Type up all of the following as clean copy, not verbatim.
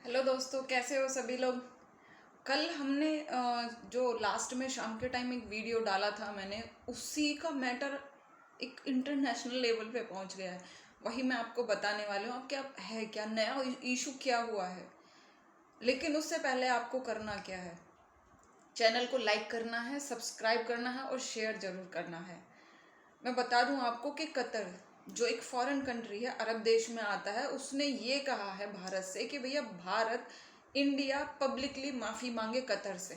Hello दोस्तों, कैसे हो सभी लोग। कल हमने जो लास्ट में शाम के टाइम एक वीडियो डाला था मैंने, उसी का मैटर एक इंटरनेशनल लेवल पे पहुंच गया है। वही मैं आपको बताने वाली हूँ। अब क्या है, क्या नया इशू क्या हुआ है। लेकिन उससे पहले आपको करना क्या है, चैनल को लाइक करना है, सब्सक्राइब करना है और शेयर जरूर करना है। मैं बता दूं आपको कि कतर जो एक फॉरेन कंट्री है, अरब देश में आता है, उसने ये कहा है भारत से कि भैया भारत, इंडिया पब्लिकली माफ़ी मांगे कतर से।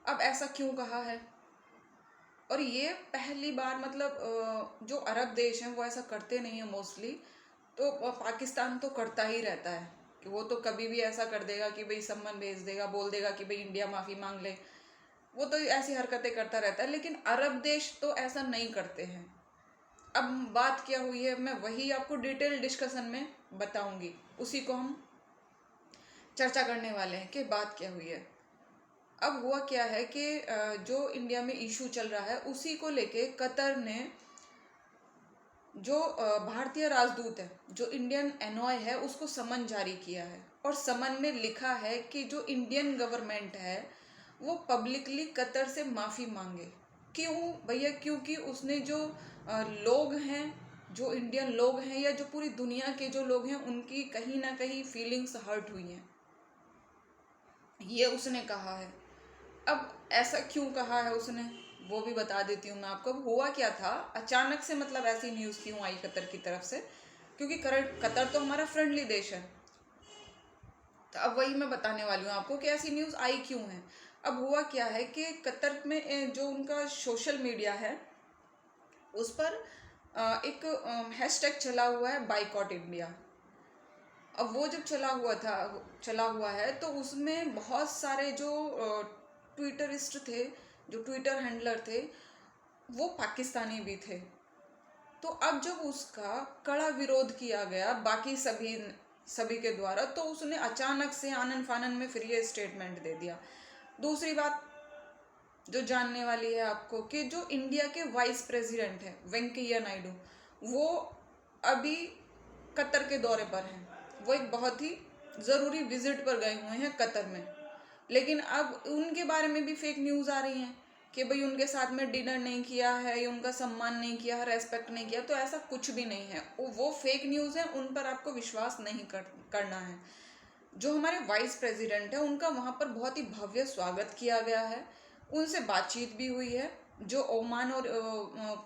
अब ऐसा क्यों कहा है? और ये पहली बार, मतलब जो अरब देश हैं वो ऐसा करते नहीं है मोस्टली। तो पाकिस्तान तो करता ही रहता है कि वो तो कभी भी ऐसा कर देगा कि भाई सम्मन भेज देगा, बोल देगा कि भाई इंडिया माफ़ी मांग ले। वो तो ऐसी हरकतें करता रहता है, लेकिन अरब देश तो ऐसा नहीं करते हैं। अब बात क्या हुई है, मैं वही आपको डिटेल डिस्कशन में बताऊंगी। उसी को हम चर्चा करने वाले हैं कि बात क्या हुई है। अब हुआ क्या है कि जो इंडिया में इशू चल रहा है उसी को लेके कतर ने, जो भारतीय राजदूत है, जो इंडियन एनॉय है, उसको समन जारी किया है। और समन में लिखा है कि जो इंडियन गवर्नमेंट है वो पब्लिकली कतर से माफ़ी मांगे। क्यों भैया? क्योंकि उसने जो लोग हैं, जो इंडियन लोग हैं या जो पूरी दुनिया के जो लोग हैं, उनकी कहीं ना कहीं फीलिंग्स हर्ट हुई हैं, ये उसने कहा है। अब ऐसा क्यों कहा है उसने, वो भी बता देती हूँ मैं आपको। अब हुआ क्या था अचानक से, मतलब ऐसी न्यूज़ क्यों आई कतर की तरफ से? क्योंकि कतर तो हमारा फ्रेंडली देश है। तो अब वही मैं बताने वाली हूँ आपको कि ऐसी न्यूज़ आई क्यों है। अब हुआ क्या है कि कतर में जो उनका सोशल मीडिया है, उस पर एक हैशटैग चला हुआ है, बाइकॉट इंडिया। अब वो जब चला हुआ है, तो उसमें बहुत सारे जो ट्विटरिस्ट थे, जो ट्विटर हैंडलर थे, वो पाकिस्तानी भी थे। तो अब जब उसका कड़ा विरोध किया गया बाकी सभी सभी के द्वारा, तो उसने अचानक से आनन फानन में फिर ये स्टेटमेंट दे दिया। दूसरी बात जो जानने वाली है आपको, कि जो इंडिया के वाइस प्रेसिडेंट हैं वेंकैया नायडू, वो अभी कतर के दौरे पर हैं। वो एक बहुत ही ज़रूरी विजिट पर गए हुए हैं कतर में। लेकिन अब उनके बारे में भी फेक न्यूज़ आ रही हैं कि भाई उनके साथ में डिनर नहीं किया है या उनका सम्मान नहीं किया है, रेस्पेक्ट नहीं किया। तो ऐसा कुछ भी नहीं है, वो फेक न्यूज़ है, उन पर आपको विश्वास नहीं करना है। जो हमारे वाइस प्रेसिडेंट है, उनका वहाँ पर बहुत ही भव्य स्वागत किया गया है। उनसे बातचीत भी हुई है। जो ओमान और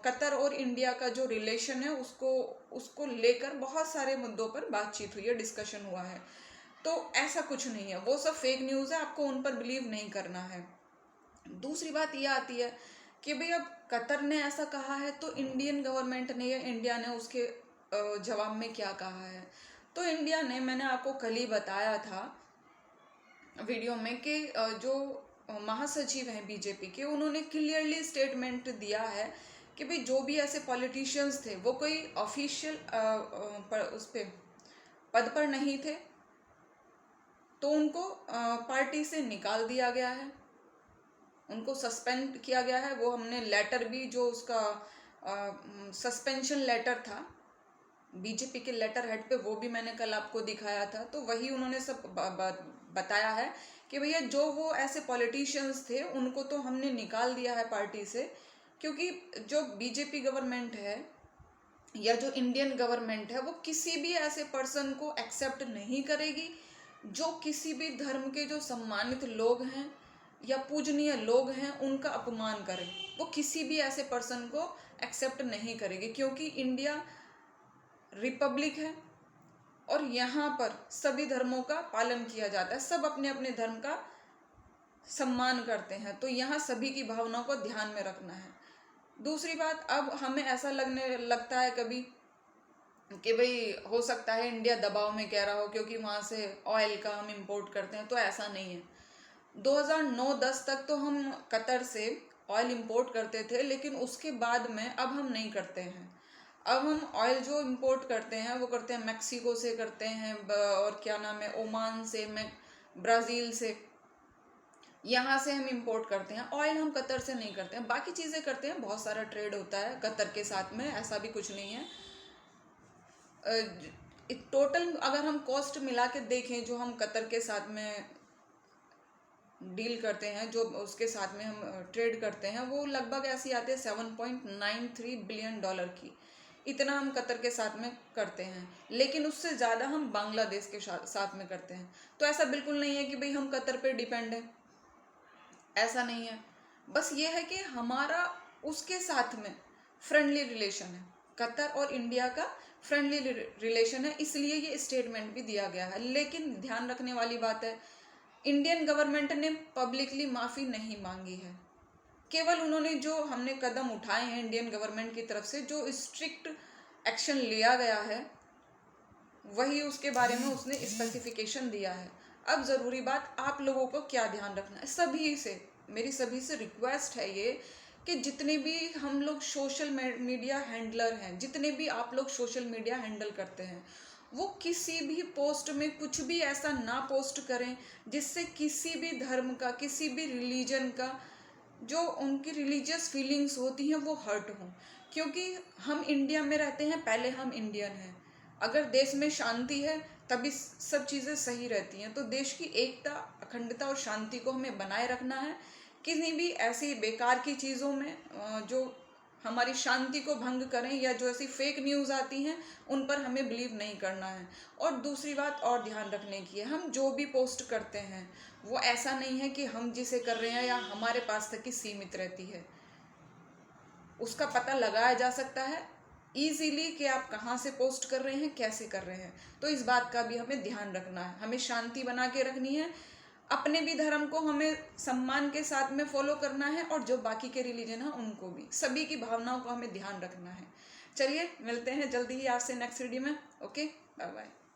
कतर और इंडिया का जो रिलेशन है, उसको उसको लेकर बहुत सारे मुद्दों पर बातचीत हुई है, डिस्कशन हुआ है। तो ऐसा कुछ नहीं है, वो सब फेक न्यूज़ है, आपको उन पर बिलीव नहीं करना है। दूसरी बात यह आती है कि भाई अब कतर ने ऐसा कहा है, तो इंडियन गवर्नमेंट ने या इंडिया ने उसके जवाब में क्या कहा है। तो इंडिया ने, मैंने आपको कल ही बताया था वीडियो में कि जो महासचिव हैं बीजेपी के, उन्होंने क्लियरली स्टेटमेंट दिया है कि भाई जो भी ऐसे पॉलिटिशियंस थे, वो कोई ऑफिशियल उस पे पद पर नहीं थे, तो उनको पार्टी से निकाल दिया गया है, उनको सस्पेंड किया गया है। वो हमने लेटर भी, जो उसका सस्पेंशन लेटर था बीजेपी के लेटर हेड पे, वो भी मैंने कल आपको दिखाया था। तो वही उन्होंने सब बताया है कि भैया जो वो ऐसे पॉलिटिशियंस थे, उनको तो हमने निकाल दिया है पार्टी से, क्योंकि जो बीजेपी गवर्नमेंट है या जो इंडियन गवर्नमेंट है, वो किसी भी ऐसे पर्सन को एक्सेप्ट नहीं करेगी जो किसी भी धर्म के जो सम्मानित लोग हैं या पूजनीय लोग हैं उनका अपमान करें। वो किसी भी ऐसे पर्सन को एक्सेप्ट नहीं करेगी, क्योंकि इंडिया रिपब्लिक है और यहाँ पर सभी धर्मों का पालन किया जाता है, सब अपने अपने धर्म का सम्मान करते हैं। तो यहाँ सभी की भावनाओं को ध्यान में रखना है। दूसरी बात, अब हमें ऐसा लगने लगता है कभी कि भाई हो सकता है इंडिया दबाव में कह रहा हो, क्योंकि वहाँ से ऑयल का हम इंपोर्ट करते हैं। तो ऐसा नहीं है। 2009-10 तक तो हम कतर से ऑयल इंपोर्ट करते थे, लेकिन उसके बाद में अब हम नहीं करते हैं। अब हम ऑयल जो इंपोर्ट करते हैं वो करते हैं मैक्सिको से करते हैं, और क्या नाम है, ओमान से, ब्राज़ील से, यहाँ से हम इंपोर्ट करते हैं। ऑयल हम कतर से नहीं करते हैं, बाकी चीज़ें करते हैं। बहुत सारा ट्रेड होता है कतर के साथ में, ऐसा भी कुछ नहीं है। टोटल अगर हम कॉस्ट मिला के देखें जो हम कतर के साथ में डील करते हैं, जो उसके साथ में हम ट्रेड करते हैं, वो लगभग ऐसी आती है 7.93 बिलियन डॉलर की। इतना हम कतर के साथ में करते हैं, लेकिन उससे ज़्यादा हम बांग्लादेश के साथ में करते हैं। तो ऐसा बिल्कुल नहीं है कि भाई हम कतर पे डिपेंड हैं, ऐसा नहीं है। बस ये है कि हमारा उसके साथ में फ्रेंडली रिलेशन है, कतर और इंडिया का फ्रेंडली रिलेशन है, इसलिए ये स्टेटमेंट भी दिया गया है। लेकिन ध्यान रखने वाली बात है, इंडियन गवर्नमेंट ने पब्लिकली माफ़ी नहीं मांगी है। केवल उन्होंने जो हमने कदम उठाए हैं इंडियन गवर्नमेंट की तरफ से, जो स्ट्रिक्ट एक्शन लिया गया है, वही उसके बारे में उसने स्पेसिफिकेशन दिया है। अब ज़रूरी बात आप लोगों को क्या ध्यान रखना है, सभी से मेरी सभी से रिक्वेस्ट है ये कि जितने भी हम लोग सोशल मीडिया हैंडलर हैं, जितने भी आप लोग सोशल मीडिया हैंडल करते हैं, वो किसी भी पोस्ट में कुछ भी ऐसा ना पोस्ट करें जिससे किसी भी धर्म का, किसी भी रिलीजन का जो उनकी रिलीजियस फीलिंग्स होती हैं वो हर्ट हों। क्योंकि हम इंडिया में रहते हैं, पहले हम इंडियन हैं। अगर देश में शांति है तभी सब चीज़ें सही रहती हैं। तो देश की एकता, अखंडता और शांति को हमें बनाए रखना है। किसी भी ऐसी बेकार की चीज़ों में जो हमारी शांति को भंग करें या जो ऐसी फेक न्यूज़ आती हैं उन पर हमें बिलीव नहीं करना है। और दूसरी बात और ध्यान रखने की है, हम जो भी पोस्ट करते हैं वो ऐसा नहीं है कि हम जिसे कर रहे हैं या हमारे पास तक ही सीमित रहती है। उसका पता लगाया जा सकता है ईजीली कि आप कहाँ से पोस्ट कर रहे हैं, कैसे कर रहे हैं। तो इस बात का भी हमें ध्यान रखना है, हमें शांति बना के रखनी है, अपने भी धर्म को हमें सम्मान के साथ में फॉलो करना है और जो बाकी के रिलीजन है उनको भी, सभी की भावनाओं को हमें ध्यान रखना है। चलिए मिलते हैं जल्दी ही आपसे नेक्स्ट वीडियो में। Okay, bye bye.